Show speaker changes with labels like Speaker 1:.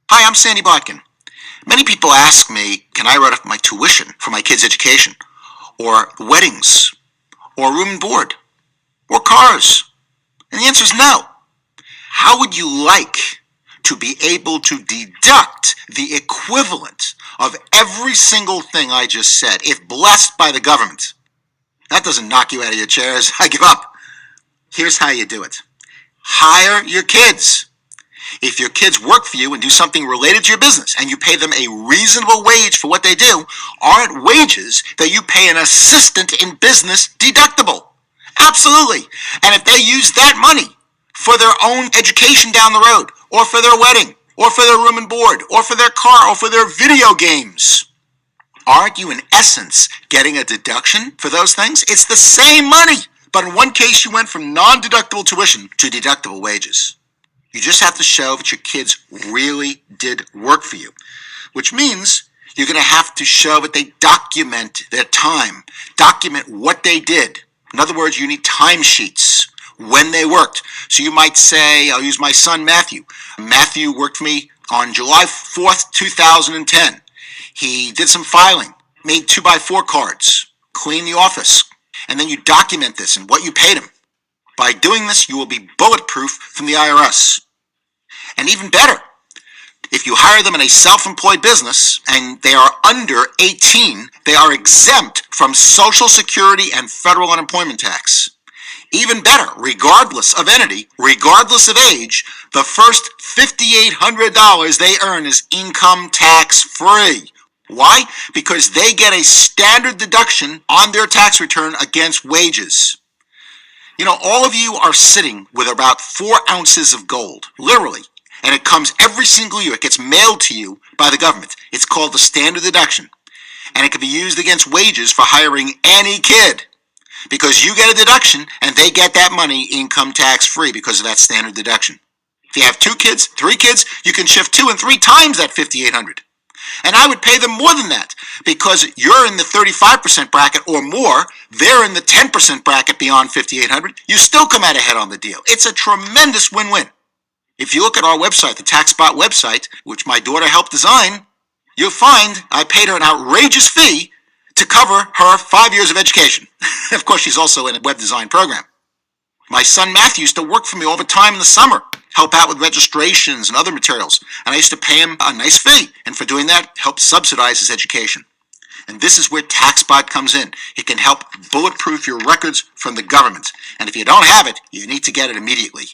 Speaker 1: Hi, I'm Sandy Botkin. Many people ask me, can I write off my tuition for my kids' education, or weddings, or room and board, or cars? And the answer is no. How would you like to be able to deduct the equivalent of every single thing I just said, if blessed by the government? That doesn't knock you out of your chairs. I give up. Here's how you do it. Hire your kids. If your kids work for you and do something related to your business and you pay them a reasonable wage for what they do, aren't wages that you pay an assistant in business deductible? Absolutely. And if they use that money for their own education down the road, or for their wedding, or for their room and board, or for their car, or for their video games, aren't you in essence getting a deduction for those things? It's the same money, but in one case you went from non-deductible tuition to deductible wages. You just have to show that your kids really did work for you, which means you're going to have to show that they document their time, document what they did. In other words, you need timesheets when they worked. So you might say, I'll use my son Matthew. Matthew worked for me on July 4th, 2010. He did some filing, made 2x4 cards, cleaned the office, and then you document this and what you paid him. By doing this, you will be bulletproof from the IRS. And even better, if you hire them in a self-employed business and they are under 18, they are exempt from Social Security and federal unemployment tax. Even better, regardless of entity, regardless of age, the first $5,800 they earn is income tax free. Why? Because they get a standard deduction on their tax return against wages. You know, all of you are sitting with about 4 ounces of gold, literally, and it comes every single year. It gets mailed to you by the government. It's called the standard deduction, and it can be used against wages for hiring any kid, because you get a deduction and they get that money income tax free because of that standard deduction. If you have 2 kids, 3 kids, you can shift 2 and 3 times that $5,800. And I would pay them more than that, because you're in the 35% bracket or more, they're in the 10% bracket beyond $5,800. You still come out ahead on the deal. It's a tremendous win-win. If you look at our website, the TaxBot website, which my daughter helped design, you'll find I paid her an outrageous fee to cover her 5 years of education. Of course, she's also in a web design program. My son Matthew used to work for me all the time in the summer, help out with registrations and other materials, and I used to pay him a nice fee, and for doing that, help subsidize his education. And this is where TaxBot comes in. It can help bulletproof your records from the government, and if you don't have it, you need to get it immediately.